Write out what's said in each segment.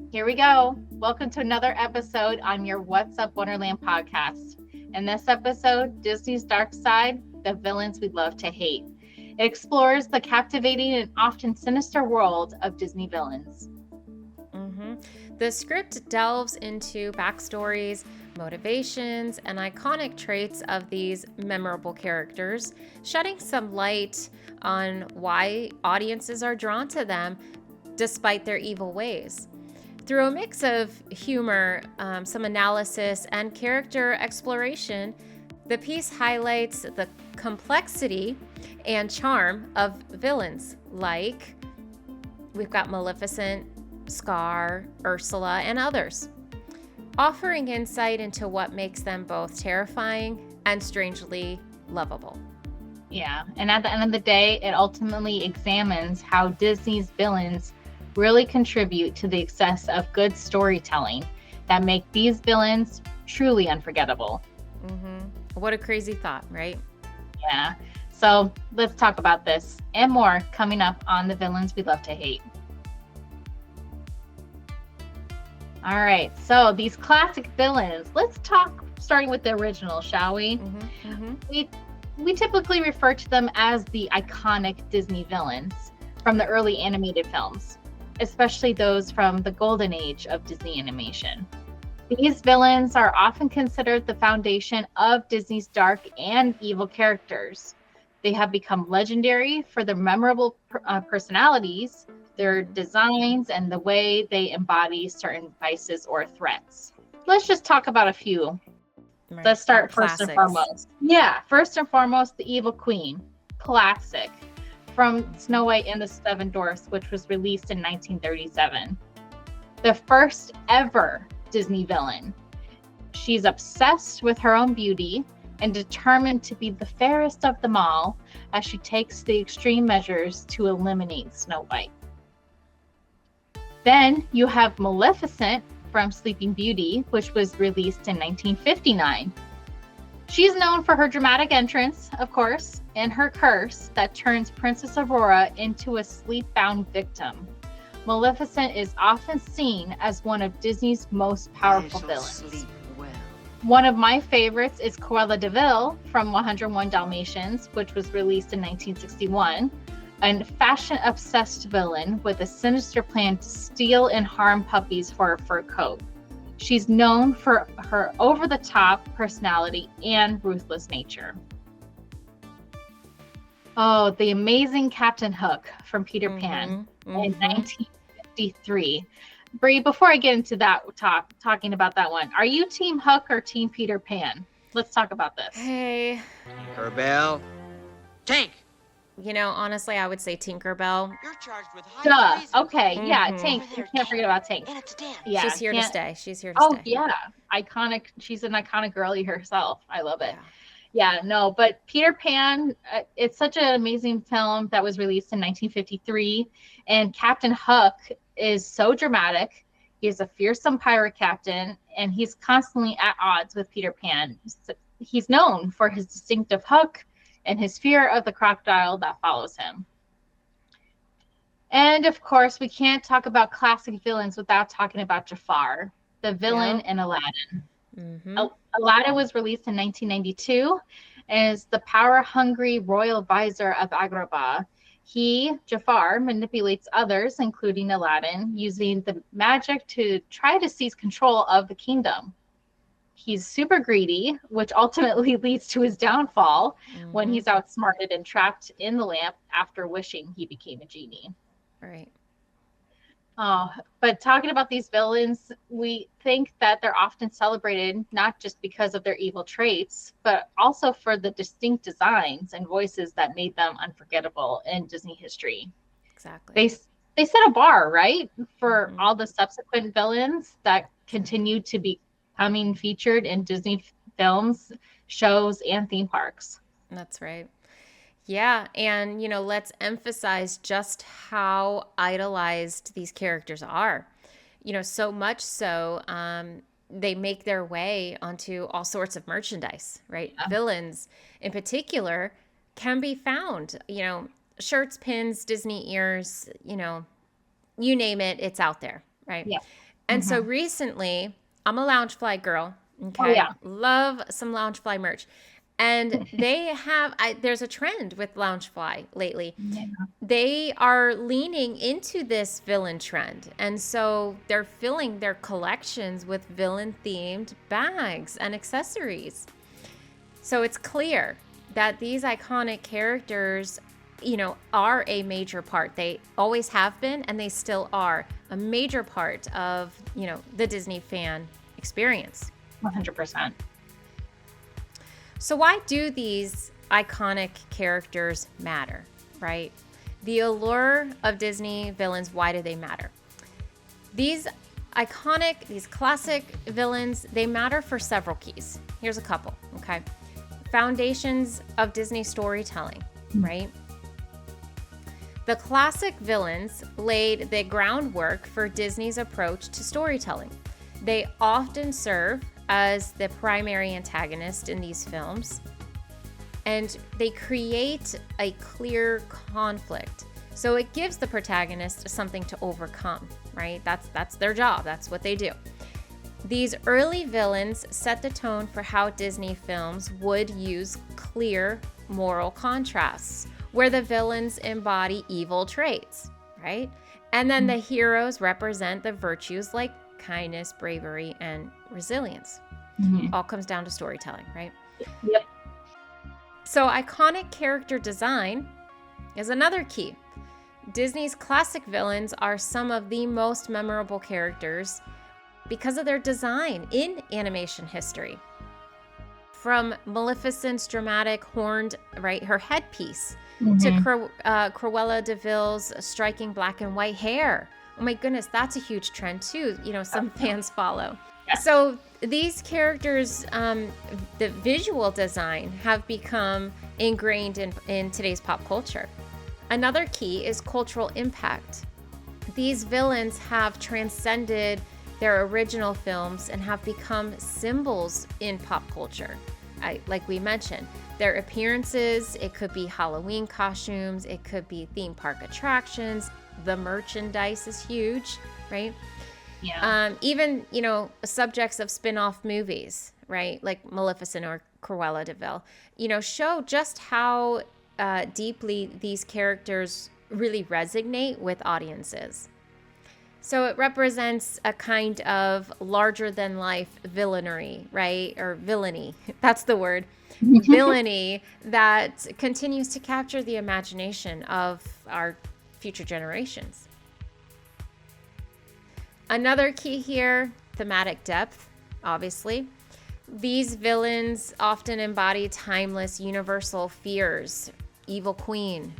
Here we go. Welcome to another episode on your What's Up Wonderland podcast. In this episode, Disney's Dark Side, the villains we love to hate. It explores the captivating and often sinister world of Disney villains. The script delves into backstories, motivations, and iconic traits of these memorable characters, shedding some light on why audiences are drawn to them despite their evil ways. Through a mix of humor, some analysis, and character exploration, the piece highlights the complexity and charm of villains like we've got Maleficent, Scar, Ursula, and others, offering insight into what makes them both terrifying and strangely lovable. Yeah, and at the end of the day, it ultimately examines how Disney's villains really contribute to the success of good storytelling that make these villains truly unforgettable. What a crazy thought, right? Yeah. So let's talk about this and more coming up on the villains we love to hate. All right. So these classic villains, let's talk starting with the original, shall we? We typically refer to them as the iconic Disney villains from the early animated films, especially those from the golden age of Disney animation. These villains are often considered the foundation of Disney's dark and evil characters. They have become legendary for their memorable personalities, their designs, and the way they embody certain vices or threats. Let's just talk about a few. Right. Let's start Classics. first and foremost. Yeah, first and foremost, the Evil Queen. Classic. From Snow White and the Seven Dwarfs, which was released in 1937. The first ever Disney villain. She's obsessed with her own beauty and determined to be the fairest of them all as she takes the extreme measures to eliminate Snow White. Then you have Maleficent from Sleeping Beauty, which was released in 1959. She's known for her dramatic entrance, of course, and her curse that turns Princess Aurora into a sleep-bound victim. Maleficent is often seen as one of Disney's most powerful villains. One of my favorites is Cruella de Vil from 101 Dalmatians, which was released in 1961, a fashion-obsessed villain with a sinister plan to steal and harm puppies for her fur coat. She's known for her over-the-top personality and ruthless nature. Oh, the amazing Captain Hook from Peter Pan in 1953. Bree, before I get into that talking about that one, are you Team Hook or Team Peter Pan? Let's talk about this. Hey. Tinkerbell. Tank. You know, honestly, I would say Tinkerbell. You're charged with Duh. Okay. Yeah. Tank. You can't forget about Tank. And it's a dance. Yeah. She's here to stay. She's here to Oh stay. yeah. Iconic. She's an iconic girlie herself. I love it. Yeah. No, but Peter Pan, it's such an amazing film that was released in 1953. And Captain Hook is so dramatic. He's a fearsome pirate captain, and he's constantly at odds with Peter Pan. He's known for his distinctive hook and his fear of the crocodile that follows him. And of course, we can't talk about classic villains without talking about Jafar, the villain in Aladdin. Aladdin was released in 1992 and is the power-hungry royal advisor of Agrabah. Jafar, manipulates others, including Aladdin, using the magic to try to seize control of the kingdom. He's super greedy, which ultimately leads to his downfall when he's outsmarted and trapped in the lamp after wishing he became a genie. Right. Oh, but talking about these villains, we think that they're often celebrated not just because of their evil traits, but also for the distinct designs and voices that made them unforgettable in Disney history. Exactly. They set a bar, right, for all the subsequent villains that continue to be featured in Disney films, shows, and theme parks. That's right. Yeah, and let's emphasize just how idolized these characters are. So much so they make their way onto all sorts of merchandise, right? Yeah. Villains in particular can be found, shirts, pins, Disney ears, you name it, it's out there, right? Yeah. And so recently, I'm a Loungefly girl, okay? Oh, yeah. Love some Loungefly merch. And they have, there's a trend with Loungefly lately. Yeah. They are leaning into this villain trend. And so they're filling their collections with villain-themed bags and accessories. So it's clear that these iconic characters, are a major part. They always have been, and they still are a major part of, the Disney fan experience. 100%. So why do these iconic characters matter, right? The allure of Disney villains, why do they matter? These classic villains, they matter for several keys. Here's a couple, okay? Foundations of Disney storytelling, right? The classic villains laid the groundwork for Disney's approach to storytelling. They often serve as the primary antagonist in these films, and they create a clear conflict. So it gives the protagonist something to overcome, right? That's their job. That's what they do. These early villains set the tone for how Disney films would use clear moral contrasts, where the villains embody evil traits, right? And then the heroes represent the virtues like kindness, bravery, and resilience. All comes down to storytelling, right? Yep. So iconic character design is another key. Disney's classic villains are some of the most memorable characters because of their design in animation history. From Maleficent's dramatic horned, right, her headpiece, to Cruella de Vil's striking black and white hair. Oh my goodness, that's a huge trend too. Some fans follow. Yeah. So these characters, the visual design have become ingrained in today's pop culture. Another key is cultural impact. These villains have transcended their original films and have become symbols in pop culture. Like we mentioned, their appearances, it could be Halloween costumes, it could be theme park attractions, the merchandise is huge, right? Yeah. Even, subjects of spin-off movies, right? Like Maleficent or Cruella de Vil, show just how deeply these characters really resonate with audiences. So it represents a kind of larger-than-life villainy, right? Or villainy, that's the word. Villainy that continues to capture the imagination of our future generations. Another key here, thematic depth, obviously. These villains often embody timeless, universal fears. Evil Queen,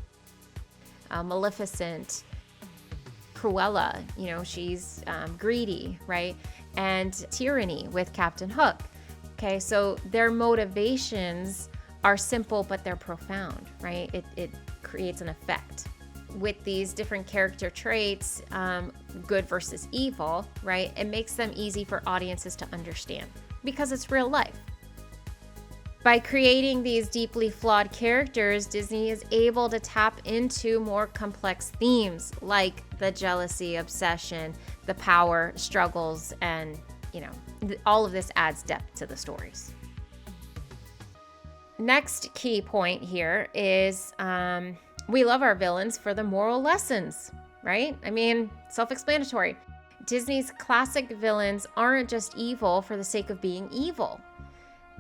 Maleficent, Cruella, she's greedy, right? And tyranny with Captain Hook. Okay, so their motivations are simple, but they're profound, right? It creates an effect. With these different character traits, good versus evil, right? It makes them easy for audiences to understand because it's real life. By creating these deeply flawed characters, Disney is able to tap into more complex themes like the jealousy, obsession, the power struggles, and, all of this adds depth to the stories. Next key point here is we love our villains for the moral lessons, right? Self-explanatory. Disney's classic villains aren't just evil for the sake of being evil.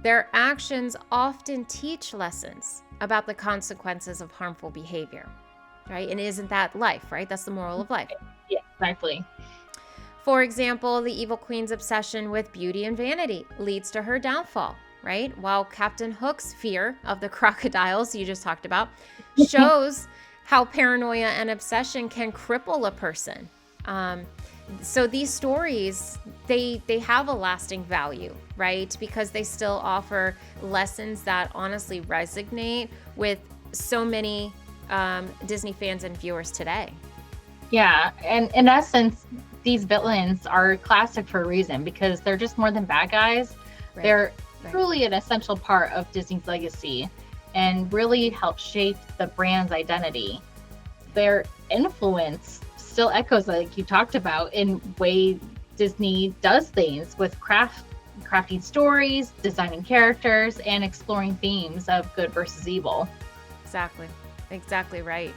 Their actions often teach lessons about the consequences of harmful behavior, right? And isn't that life, right? That's the moral of life. Yeah, exactly. For example, the Evil Queen's obsession with beauty and vanity leads to her downfall, right? While Captain Hook's fear of the crocodiles you just talked about shows how paranoia and obsession can cripple a person. So these stories, they have a lasting value, right? Because they still offer lessons that honestly resonate with so many Disney fans and viewers today. Yeah, and in essence, these villains are classic for a reason, because they're just more than bad guys. Right. They're Right. truly an essential part of Disney's legacy and really help shape the brand's identity. Their influence still echoes, like you talked about, in way Disney does things with crafting stories, designing characters, and exploring themes of good versus evil. Exactly right.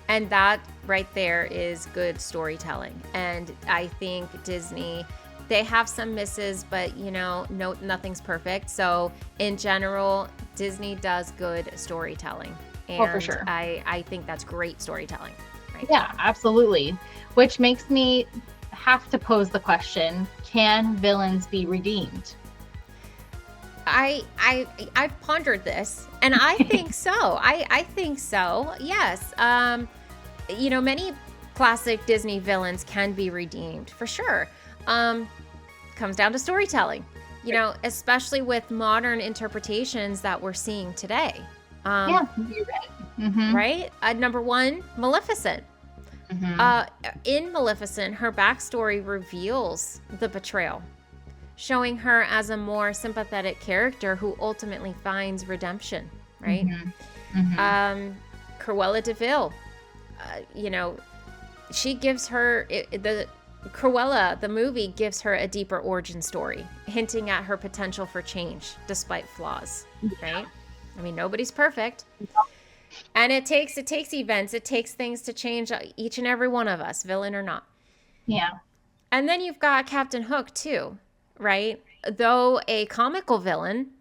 And that right there is good storytelling. And I think Disney, they have some misses, but no, nothing's perfect. So in general, Disney does good storytelling. And Oh, for sure. I think that's great storytelling. Right? Yeah, absolutely. Which makes me have to pose the question, can villains be redeemed? I've pondered this, and I think so. I think so. Yes. Many classic Disney villains can be redeemed for sure. Comes down to storytelling. Especially with modern interpretations that we're seeing today. Yeah, you're right. Mm-hmm. Right? Number one, Maleficent. Mm-hmm. In Maleficent, her backstory reveals the betrayal, showing her as a more sympathetic character who ultimately finds redemption, right? Mm-hmm. Mm-hmm. Cruella de Vil, she gives her, Cruella, the movie, gives her a deeper origin story, hinting at her potential for change despite flaws, right? I mean, nobody's perfect. And it takes events, it takes things to change each and every one of us, villain or not. Yeah. And then you've got Captain Hook too, right? Though a comical villain,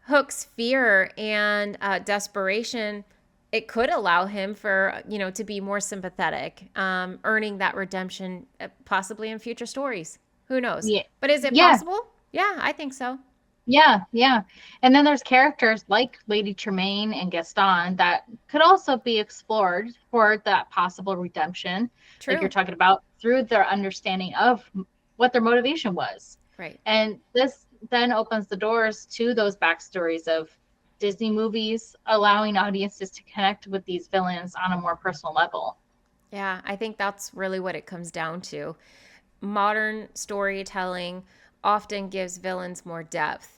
Hook's fear and desperation, it could allow him to be more sympathetic, earning that redemption possibly in future stories. Who knows? Yeah. But is it Yeah. possible? Yeah, I think so. Yeah. And then there's characters like Lady Tremaine and Gaston that could also be explored for that possible redemption, True. like you're talking about, through their understanding of what their motivation was. Right. And this then opens the doors to those backstories of Disney movies, allowing audiences to connect with these villains on a more personal level. Yeah, I think that's really what it comes down to. Modern storytelling often gives villains more depth,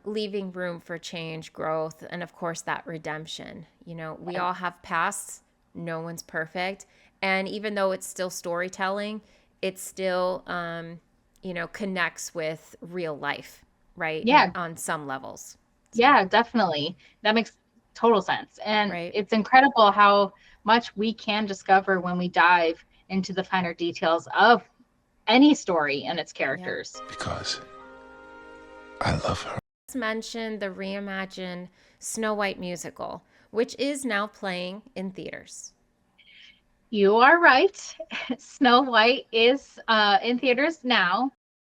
leaving room for change, growth, and of course that redemption. We all have pasts. No one's perfect. And even though it's still storytelling, it still, connects with real life, right? Yeah. On some levels. Yeah, definitely. That makes total sense. And Right. It's incredible how much we can discover when we dive into the finer details of any story and its characters. Because I love her. Let's mention the reimagined Snow White musical, which is now playing in theaters. You are right. Snow White is in theaters now.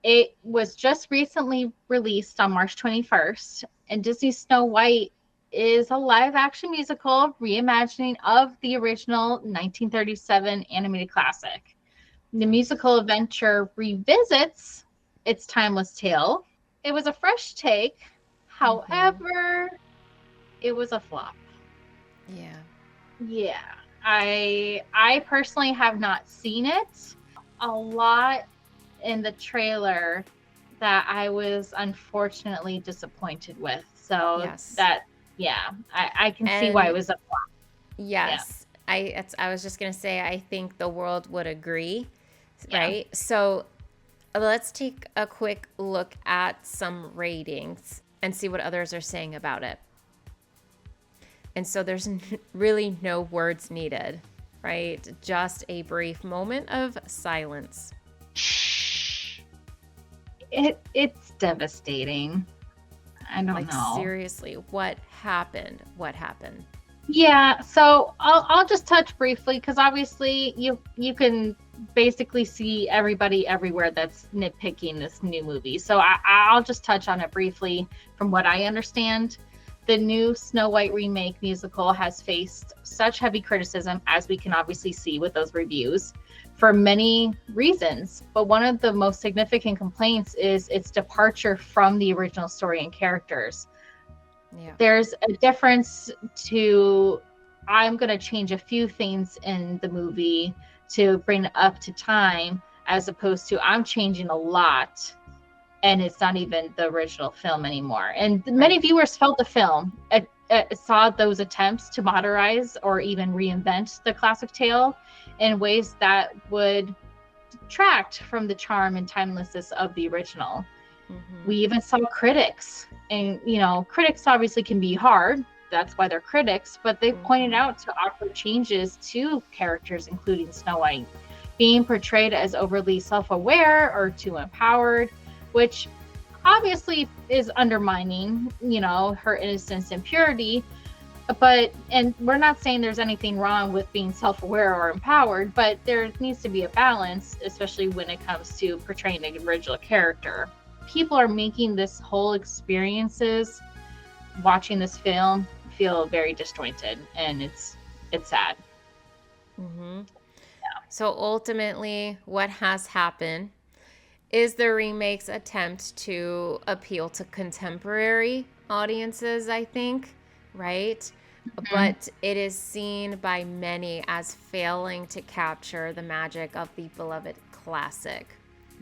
It was just recently released on March 21st, and Disney's Snow White is a live-action musical reimagining of the original 1937 animated classic. The musical adventure revisits its timeless tale. It was a fresh take. However, it was a flop. Yeah. I personally have not seen it. A lot in the trailer that I was unfortunately disappointed with. So Yes. I can see why it was a flop. Yes. I was just going to say, I think the world would agree, Yeah. right? So let's take a quick look at some ratings and see what others are saying about it. And so there's really no words needed, right? Just a brief moment of silence. It's devastating. I don't know. Seriously, what happened? Yeah, so I'll just touch briefly, because obviously you can basically see everybody everywhere that's nitpicking this new movie. So I'll just touch on it briefly. From what I understand, the new Snow White remake musical has faced such heavy criticism, as we can obviously see with those reviews, for many reasons. But one of the most significant complaints is its departure from the original story and characters. Yeah. There's a difference to, I'm going to change a few things in the movie to bring it up to time, as opposed to I'm changing a lot and it's not even the original film anymore. And many viewers felt the film saw those attempts to modernize or even reinvent the classic tale in ways that would detract from the charm and timelessness of the original. We even saw critics, and critics obviously can be hard. That's why they're critics, but they pointed out to awkward changes to characters, including Snow White being portrayed as overly self-aware or too empowered, which obviously is undermining, her innocence and purity. And we're not saying there's anything wrong with being self-aware or empowered, but there needs to be a balance, especially when it comes to portraying an original character. People are making this whole experiences watching this film feel very disjointed, and it's sad. So ultimately, what has happened is the remake's attempt to appeal to contemporary audiences, I think, right? But it is seen by many as failing to capture the magic of the beloved classic.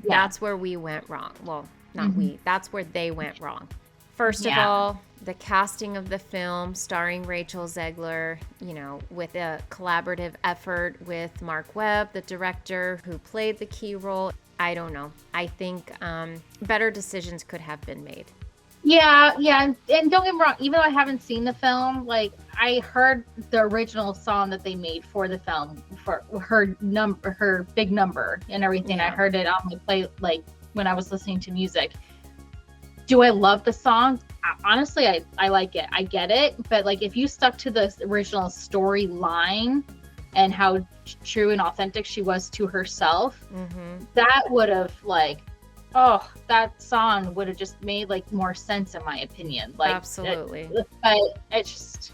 That's where we went wrong. Well, not we. That's where they went wrong. First of all, the casting of the film starring Rachel Zegler, with a collaborative effort with Mark Webb, the director who played the key role. I don't know. I think better decisions could have been made. Yeah. And don't get me wrong, even though I haven't seen the film, like I heard the original song that they made for the film, for her big number and everything. I heard it on my play, like when I was listening to music. Do I love the song? Honestly, I like it. I get it. But like if you stuck to the original storyline and how true and authentic she was to herself, that would have that song would have just made like more sense in my opinion. Like absolutely. But it's just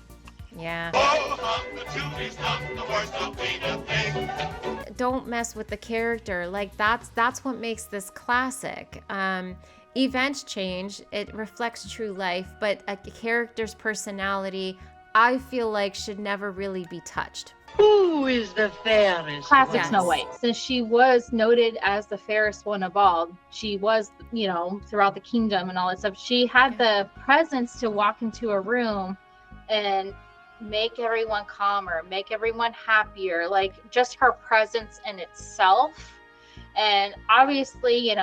don't mess with the character. Like that's what makes this classic. Events change, it reflects true life, but a character's personality, I feel like, should never really be touched. Who is the fairest? Classic Snow White. Since she was noted as the fairest one of all, she was, throughout the kingdom and all that stuff. She had the presence to walk into a room and make everyone calmer, make everyone happier. Like just her presence in itself. And obviously,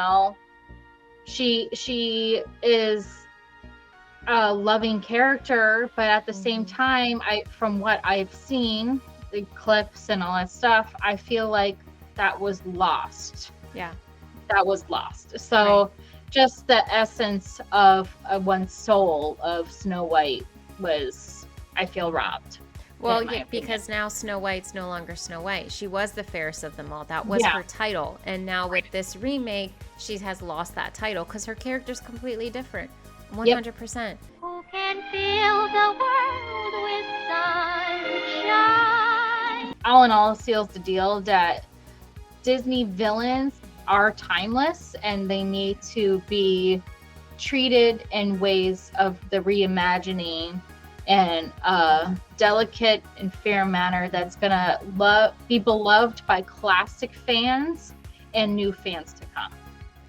she is a loving character, but at the same time, from what I've seen, the clips and all that stuff, I feel like that was lost. That was lost. So just the essence of one's soul of Snow White was, I feel, robbed. Well, because now Snow White's no longer Snow White. She was the fairest of them all. That was her title. And now with this remake, she has lost that title because her character's completely different. 100%. Who can fill the world with sunshine? All in all, seals the deal that Disney villains are timeless and they need to be treated in ways of the reimagining and delicate and fair manner that's gonna be beloved by classic fans and new fans to come.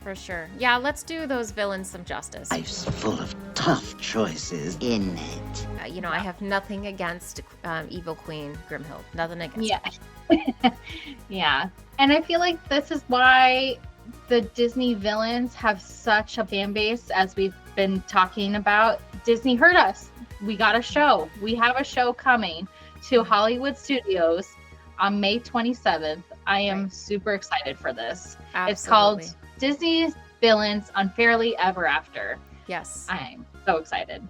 For sure. Yeah, let's do those villains some justice. Life's full of tough choices, isn't it? I have nothing against Evil Queen Grimhild. Nothing against her. Yeah. And I feel like this is why the Disney villains have such a fan base, as we've been talking about. Disney heard us. We got a show. We have a show coming to Hollywood Studios on May 27th. I am super excited for this. Absolutely. It's called Disney's Villains Unfairly Ever After. Yes. I'm so excited.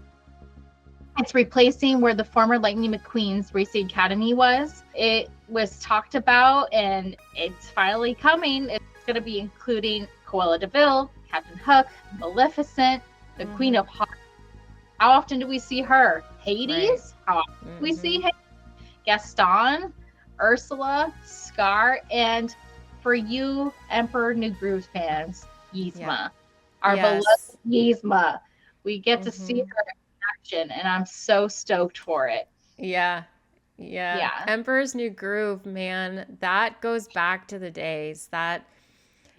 It's replacing where the former Lightning McQueen's Racing Academy was. It was talked about and it's finally coming. It's going to be including Cruella de Vil, Captain Hook, Maleficent, the Queen of Hearts. How often do we see her? Hades? How often do we see Hades? Gaston, Ursula, Scar, and for you Emperor New Groove fans, Yzma. Our beloved Yzma. We get to see her in action, and I'm so stoked for it. Yeah. Emperor's New Groove, man, that goes back to the days that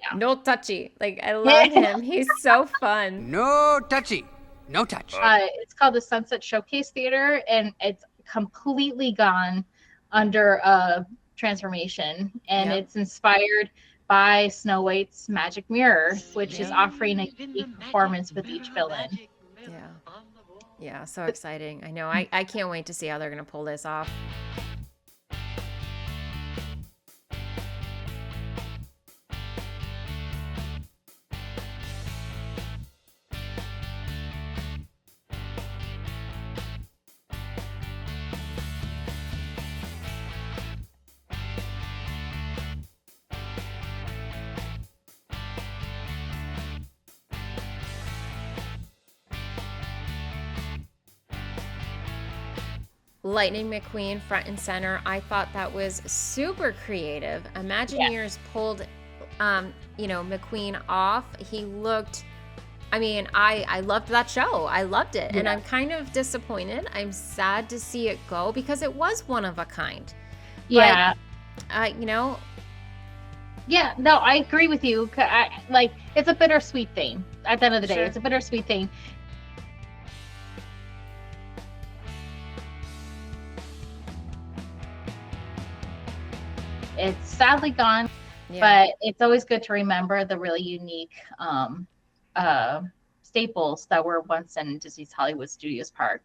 Yeah. No touchy. Like, I love him. He's so fun. No touchy. No touch. It's called the Sunset Showcase Theater, and it's completely gone under a transformation, and Yep. it's inspired by Snow White's magic mirror, which is offering a unique performance with each villain. Yeah. Yeah, so exciting. I know. I can't wait to see how they're going to pull this off. Lightning McQueen front and center. I thought that was super creative. Imagineers pulled, McQueen off. He looked, I loved that show. I loved it. And I'm kind of disappointed. I'm sad to see it go because it was one of a kind. Yeah. But, Yeah, no, I agree with you. It's a bittersweet thing. At the end of the day, it's a bittersweet thing. It's sadly gone, but it's always good to remember the really unique staples that were once in Disney's Hollywood Studios Park.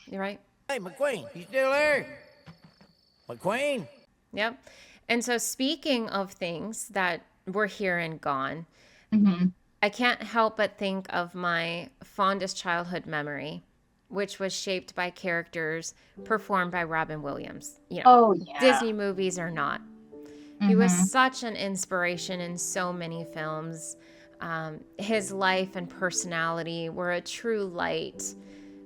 You're right. Hey, McQueen, you still there? McQueen? Yep. And so speaking of things that were here and gone, I can't help but think of my fondest childhood memory, which was shaped by characters performed by Robin Williams. Disney movies or not. He was such an inspiration in so many films. His life and personality were a true light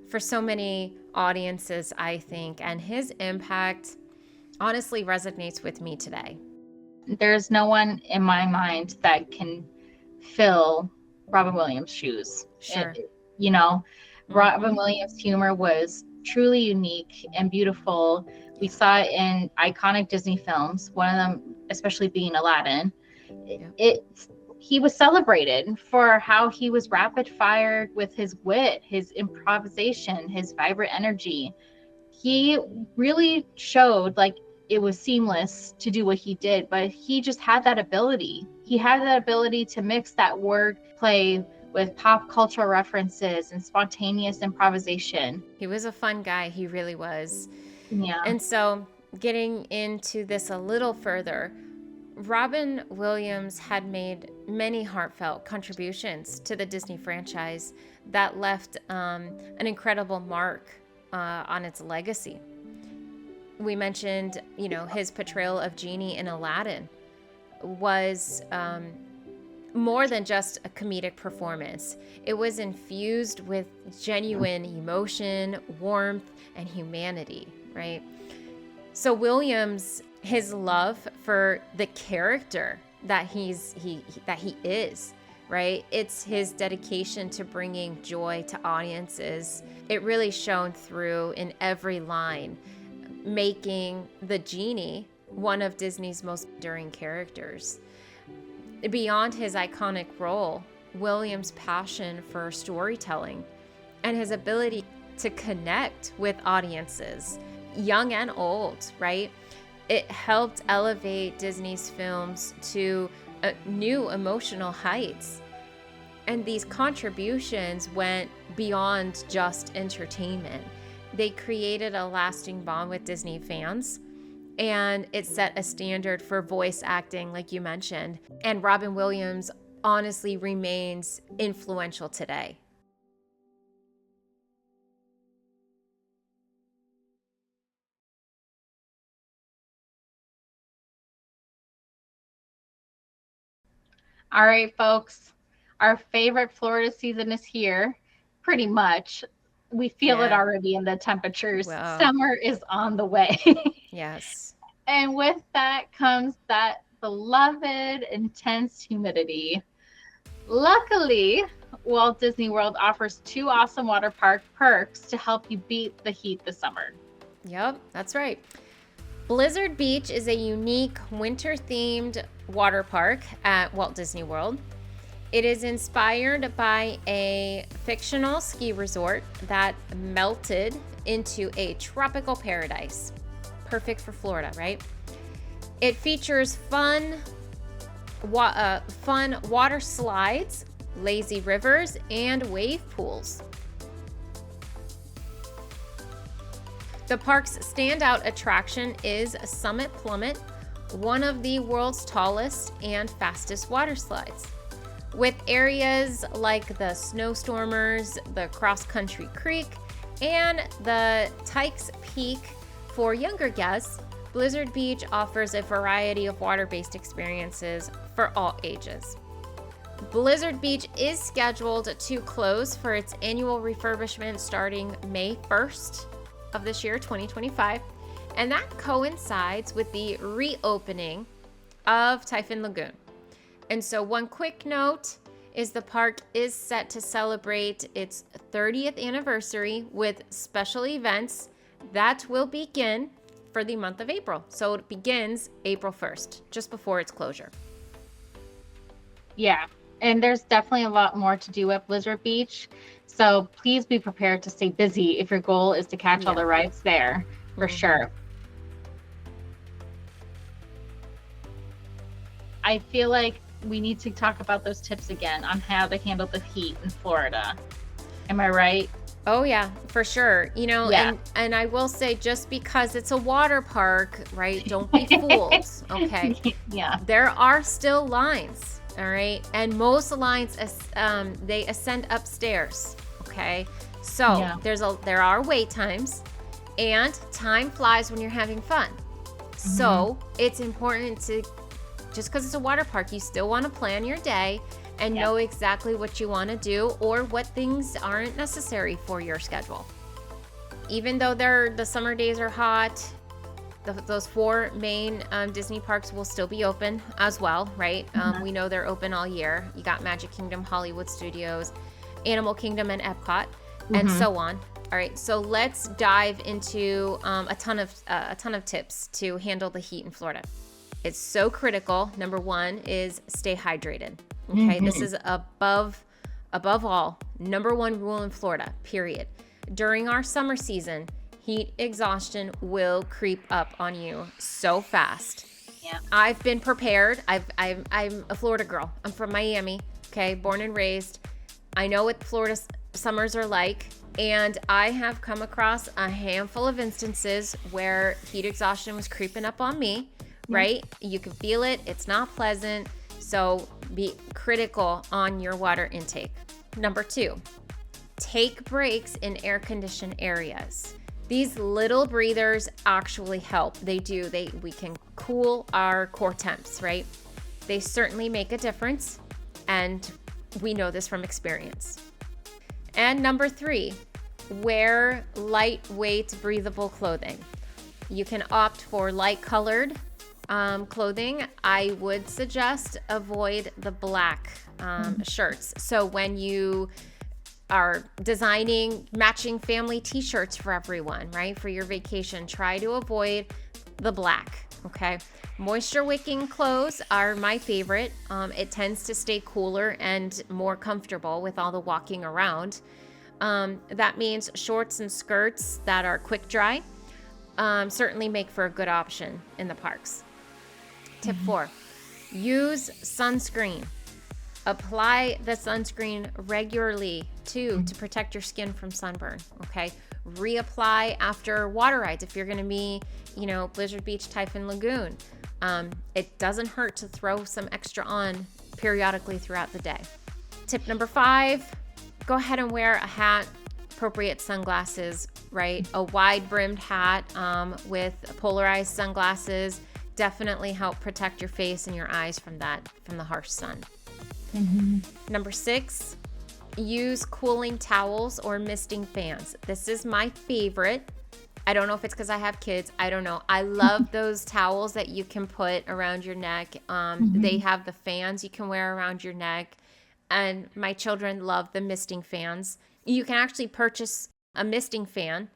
for so many audiences, I think, and his impact honestly resonates with me today. There's no one in my mind that can fill Robin Williams' shoes. Sure. Robin Williams' humor was truly unique and beautiful. We saw it in iconic Disney films, one of them especially being Aladdin. He was celebrated for how he was rapid fire with his wit, his improvisation, his vibrant energy. He really showed it was seamless to do what he did, but he just had that ability. He had that ability to mix that word play with pop cultural references and spontaneous improvisation. He was a fun guy. He really was. Yeah. And so getting into this a little further, Robin Williams had made many heartfelt contributions to the Disney franchise that left an incredible mark on its legacy. We mentioned, his portrayal of Genie in Aladdin was more than just a comedic performance. It was infused with genuine emotion, warmth, and humanity, right? So Williams, his love for the character that he is, right? It's his dedication to bringing joy to audiences. It really shone through in every line, making the Genie one of Disney's most enduring characters. Beyond his iconic role, Williams' passion for storytelling and his ability to connect with audiences, young and old, right? It helped elevate Disney's films to new emotional heights. And these contributions went beyond just entertainment. They created a lasting bond with Disney fans, and it set a standard for voice acting, like you mentioned. And Robin Williams honestly remains influential today. All right, folks, our favorite Florida season is here, pretty much. We feel it already in the temperatures. Wow. Summer is on the way. Yes. And with that comes that beloved intense humidity. Luckily, Walt Disney World offers 2 awesome water park perks to help you beat the heat this summer. Yep, that's right. Blizzard Beach is a unique winter-themed water park at Walt Disney World. It is inspired by a fictional ski resort that melted into a tropical paradise. Perfect for Florida, right? It features fun water slides, lazy rivers, and wave pools. The park's standout attraction is Summit Plummet, one of the world's tallest and fastest water slides. With areas like the Snowstormers, the Cross Country Creek, and the Tykes Peak for younger guests, Blizzard Beach offers a variety of water-based experiences for all ages. Blizzard Beach is scheduled to close for its annual refurbishment starting May 1st of this year, 2025, and that coincides with the reopening of Typhoon Lagoon. And so one quick note is the park is set to celebrate its 30th anniversary with special events that will begin for the month of April. So it begins April 1st, just before its closure. Yeah, and there's definitely a lot more to do at Blizzard Beach. So please be prepared to stay busy if your goal is to catch all the rides there, for sure. I feel like we need to talk about those tips again on how to handle the heat in Florida. Am I right? Oh yeah, for sure. You know, Yeah. and I will say, just because it's a water park, right? Don't be fooled, okay? Yeah. There are still lines, all right? And most lines, they ascend upstairs, okay? So Yeah. there are wait times, and time flies when you're having fun. So it's important to, just because it's a water park, you still want to plan your day and know exactly what you want to do or what things aren't necessary for your schedule. Even though the summer days are hot, those 4 main Disney parks will still be open as well, right? We know they're open all year. You got Magic Kingdom, Hollywood Studios, Animal Kingdom, and Epcot, and so on. All right, so let's dive into a ton of tips to handle the heat in Florida. It's so critical. Number 1 is stay hydrated. Okay, this is above all, number 1 rule in Florida, period. During our summer season, heat exhaustion will creep up on you so fast. Yeah. I've been prepared. I'm a Florida girl. I'm from Miami, okay, born and raised. I know what Florida summers are like, and I have come across a handful of instances where heat exhaustion was creeping up on me, right? You can feel it. It's not pleasant. So be critical on your water intake. Number 2, take breaks in air-conditioned areas. These little breathers actually help. They do. We can cool our core temps, right? They certainly make a difference, and we know this from experience. And number 3, wear lightweight, breathable clothing. You can opt for light-colored clothing. I would suggest avoid the black shirts. So when you are designing matching family t-shirts for everyone, right, for your vacation, try to avoid the black, okay? Moisture wicking clothes are my favorite. It tends to stay cooler and more comfortable with all the walking around. That means shorts and skirts that are quick dry certainly make for a good option in the parks. Tip 4, use sunscreen. Apply the sunscreen regularly too to protect your skin from sunburn, okay? Reapply after water rides if you're gonna be, Blizzard Beach, Typhoon Lagoon. It doesn't hurt to throw some extra on periodically throughout the day. Tip number 5, go ahead and wear a hat, appropriate sunglasses, right? A wide brimmed hat with polarized sunglasses definitely help protect your face and your eyes from the harsh sun. Number 6, use cooling towels or misting fans. This is my favorite. I don't know if it's because I have kids. I don't know. I love those towels that you can put around your neck. They have the fans you can wear around your neck. And my children love the misting fans. You can actually purchase a misting fan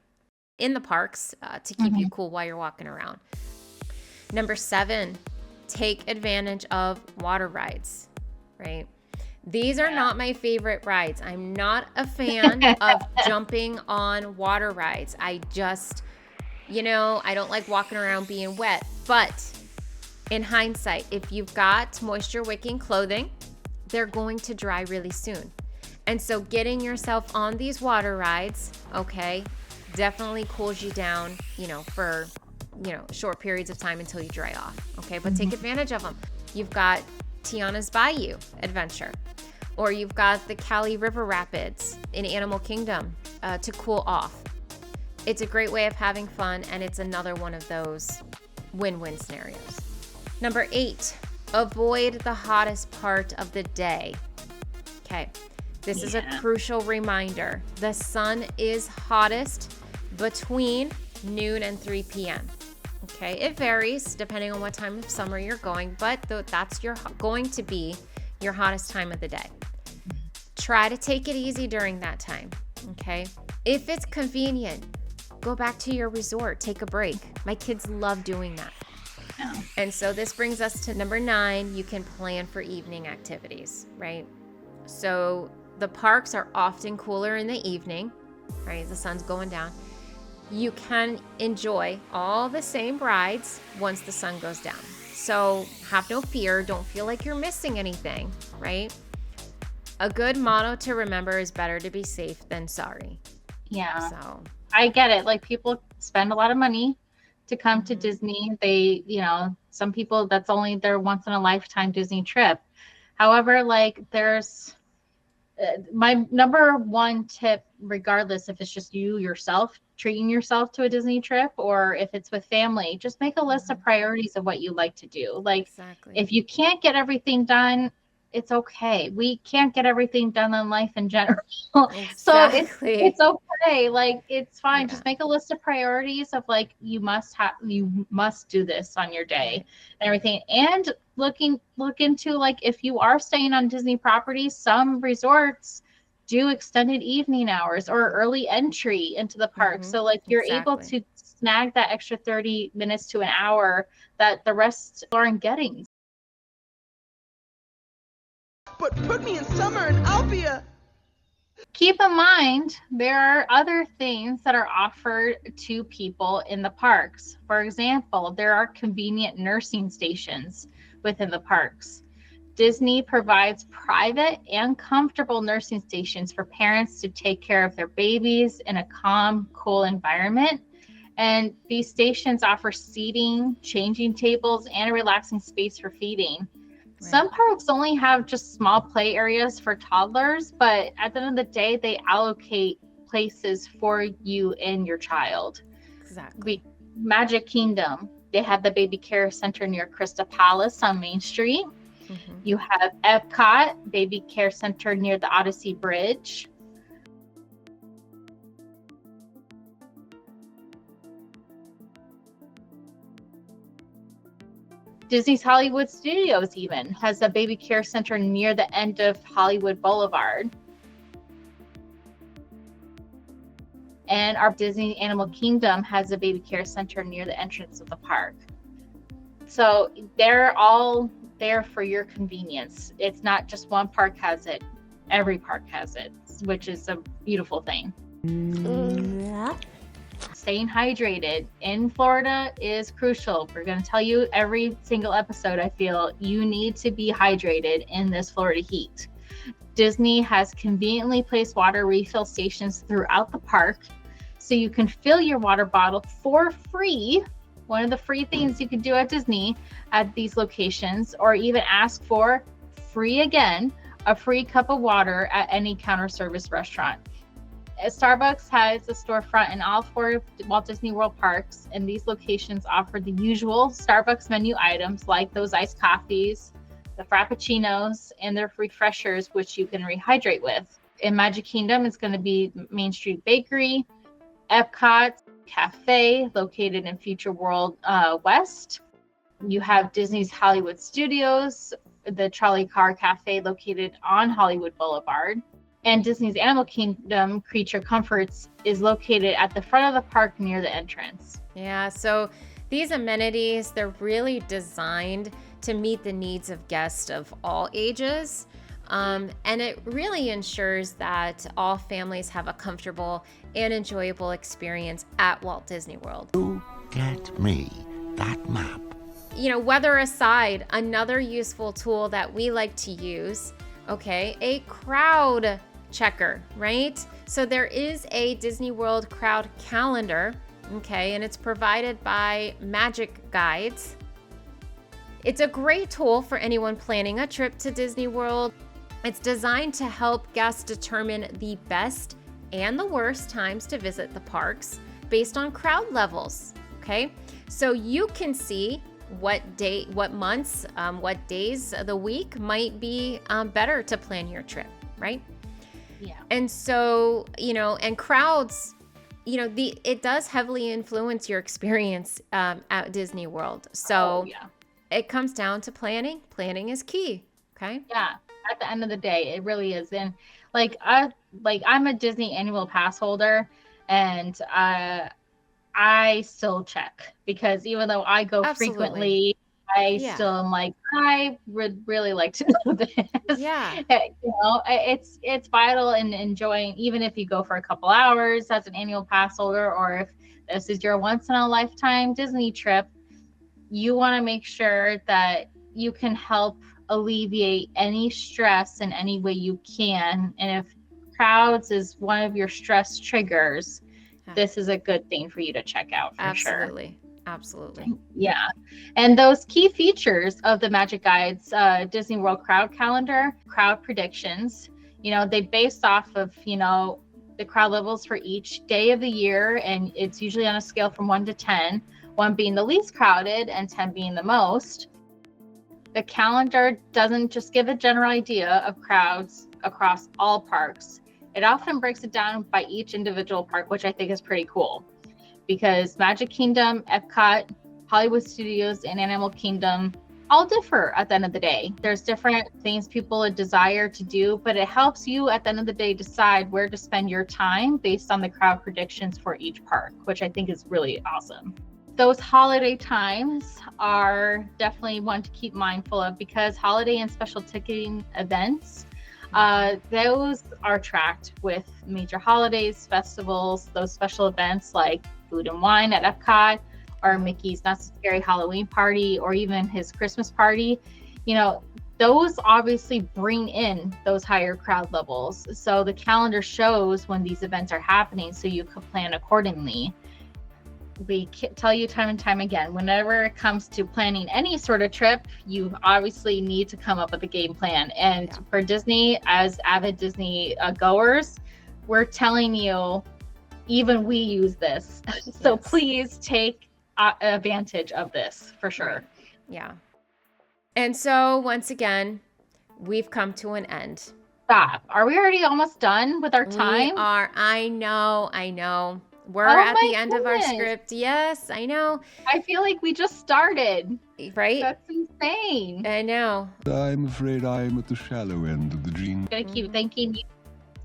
in the parks to keep you cool while you're walking around. Number 7, take advantage of water rides, right? These are not my favorite rides. I'm not a fan of jumping on water rides. I just, I don't like walking around being wet. But in hindsight, if you've got moisture wicking clothing, they're going to dry really soon. And so getting yourself on these water rides, okay, definitely cools you down, for, short periods of time until you dry off. Okay, but take advantage of them. You've got Tiana's Bayou Adventure, or you've got the Cali River Rapids in Animal Kingdom to cool off. It's a great way of having fun, and it's another one of those win-win scenarios. Number 8, avoid the hottest part of the day. Okay, this is a crucial reminder. The sun is hottest between noon and 3 p.m. Okay, it varies depending on what time of summer you're going, but that's going to be your hottest time of the day. Try to take it easy during that time, okay? If it's convenient, go back to your resort, take a break. My kids love doing that. Yeah. And so this brings us to number 9, you can plan for evening activities, right? So the parks are often cooler in the evening, right? The sun's going down. You can enjoy all the same rides once the sun goes down. So have no fear, don't feel like you're missing anything, right? A good motto to remember is better to be safe than sorry. Yeah. So I get it. Like, people spend a lot of money to come to Disney. They, some people, that's only their once in a lifetime Disney trip. However, like, there's my number 1 tip, regardless if it's just you yourself treating yourself to a Disney trip or if it's with family, just make a list of priorities of what you like to do. Like, exactly. If you can't get everything done, it's okay. We can't get everything done in life in general. Exactly. So it's okay. Like, it's fine. Yeah. Just make a list of priorities of, like, you must do this on your day and everything. And look into, like, if you are staying on Disney properties, some resorts do extended evening hours or early entry into the park. So, like, you're able to snag that extra 30 minutes to an hour that the rest aren't getting. But put me in summer and I'll be a... Keep in mind, there are other things that are offered to people in the parks. For example, there are convenient nursing stations within the parks. Disney provides private and comfortable nursing stations for parents to take care of their babies in a calm, cool environment. And these stations offer seating, changing tables, and a relaxing space for feeding. Right. Some parks only have just small play areas for toddlers, but at the end of the day, they allocate places for you and your child. Exactly. Magic Kingdom, they have the baby care center near Crystal Palace on Main Street. Mm-hmm. You have Epcot, baby care center near the Odyssey Bridge. Disney's Hollywood Studios even has a baby care center near the end of Hollywood Boulevard. And our Disney Animal Kingdom has a baby care center near the entrance of the park. So they're all there for your convenience. It's not just one park has it. Every park has it, which is a beautiful thing. Yeah. Staying hydrated in Florida is crucial. We're going to tell you every single episode, I feel you need to be hydrated in this Florida heat. Disney has conveniently placed water refill stations throughout the park, so you can fill your water bottle for free. One of the free things you can do at Disney at these locations, or even ask for free again, a free cup of water at any counter service restaurant. Starbucks has a storefront in all 4 Walt Disney World parks, and these locations offer the usual Starbucks menu items like those iced coffees, the frappuccinos, and their refreshers, which you can rehydrate with. In Magic Kingdom, it's going to be Main Street Bakery, Epcot Cafe, located in Future World West. You have Disney's Hollywood Studios, the Trolley Car Cafe, located on Hollywood Boulevard. And Disney's Animal Kingdom Creature Comforts is located at the front of the park near the entrance. Yeah, so These amenities, they're really designed to meet the needs of guests of all ages. And it really ensures that all families have a comfortable and enjoyable experience at Walt Disney World. Get me that map. You know, weather aside, another useful tool that we like to use, okay, a crowd checker, right? So there is a Disney World crowd calendar, okay, and it's provided by Magic Guides. It's a great tool for anyone planning a trip to Disney World. It's designed to help guests determine the best and the worst times to visit the parks based on crowd levels, okay? So you can see what months, what days of the week might be better to plan your trip, right? Yeah. And so, you know, and crowds, you know, it does heavily influence your experience at Disney World. So it comes down to planning. Planning is key, okay? Yeah. At the end of the day, it really is. And I'm a Disney annual pass holder, and I still check, because even though I go frequently, I still am like, I would really like to know this. Yeah. You know, it's vital in enjoying, even if you go for a couple hours as an annual pass holder, or if this is your once in a lifetime Disney trip, you want to make sure that you can help alleviate any stress in any way you can. And if crowds is one of your stress triggers, this is a good thing for you to check out for sure. Absolutely. Yeah. And those key features of the Magic Guides Disney World crowd calendar, crowd predictions, you know, they based off of, you know, the crowd levels for each day of the year, and it's usually on a scale from 1 to 10, 1 being the least crowded and 10 being the most. The calendar doesn't just give a general idea of crowds across all parks. It often breaks it down by each individual park, which I think is pretty cool, because Magic Kingdom, Epcot, Hollywood Studios, and Animal Kingdom all differ at the end of the day. There's different things people desire to do, but it helps you at the end of the day decide where to spend your time based on the crowd predictions for each park, which I think is really awesome. Those holiday times are definitely one to keep mindful of, because holiday and special ticketing events, those are tracked with major holidays, festivals, those special events like Food and Wine at Epcot, or Mickey's Not So Scary Halloween Party, or even his Christmas party. You know, those obviously bring in those higher crowd levels. So the calendar shows when these events are happening, so you can plan accordingly. We tell you time and time again, whenever it comes to planning any sort of trip, you obviously need to come up with a game plan. And for Disney, as avid Disney goers, we're telling you, even we use this. So please take advantage of this for sure. Right. Yeah. And so once again, we've come to an end. Stop. Are we already almost done with our time? We are. I know. We're at the end of our script. Yes, I know. I feel like we just started. Right? That's insane. I know. I'm afraid I'm at the shallow end of the Genie. I'm gonna keep thanking you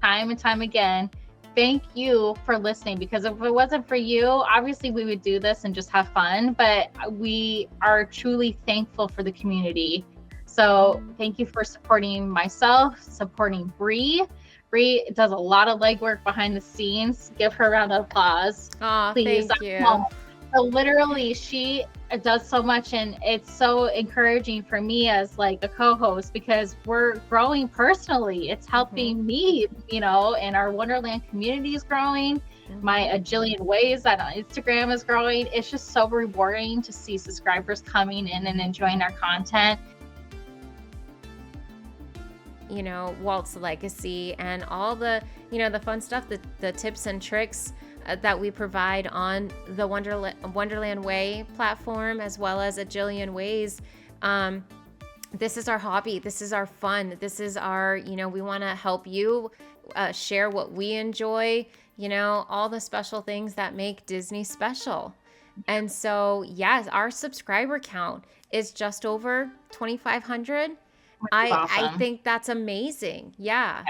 time and time again. Thank you for listening, because if it wasn't for you, obviously we would do this and just have fun, but we are truly thankful for the community. So thank you for supporting myself, supporting Bree. Bree does a lot of legwork behind the scenes. Give her a round of applause. Oh, please. Thank you. So literally, she does so much, and it's so encouraging for me as like a co-host, because we're growing personally. It's helping me, you know, and our Wonderland community is growing. My A Jillion Ways that on Instagram is growing. It's just so rewarding to see subscribers coming in and enjoying our content. You know, Walt's legacy and all the, you know, the fun stuff, the tips and tricks that we provide on the Wonderland Way platform, as well as A Jillion Ways. This is our hobby. This is our fun. This is our, you know, we want to help you share what we enjoy, you know, all the special things that make Disney special. And so, yes, our subscriber count is just over 2,500. I think that's amazing. Yeah.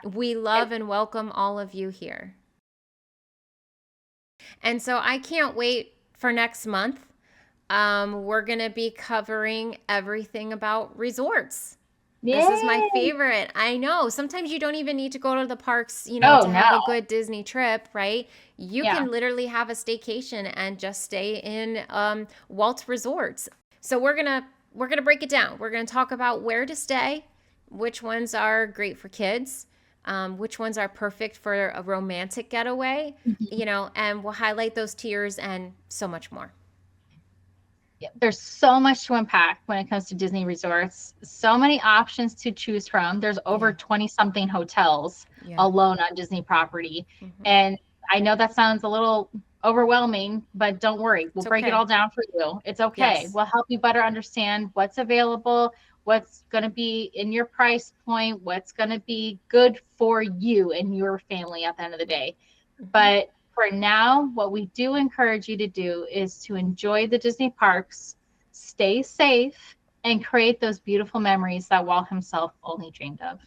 We love and welcome all of you here. And so I can't wait for next month, we're going to be covering everything about resorts. This is my favorite. I know. Sometimes you don't even need to go to the parks, to have a good Disney trip, right? You can literally have a staycation and just stay in Walt Resorts. So we're gonna break it down. We're gonna talk about where to stay, which ones are great for kids, which ones are perfect for a romantic getaway, and we'll highlight those tiers and so much more. There's so much to unpack when it comes to Disney resorts. So many options to choose from. There's over 20 something hotels alone on Disney property. And I know that sounds a little overwhelming, but don't worry. We'll break it all down for you. It's okay. We'll help you better understand what's available, what's going to be in your price point, what's going to be good for you and your family at the end of the day. But for now, what we do encourage you to do is to enjoy the Disney parks, stay safe, and create those beautiful memories that Walt himself only dreamed of.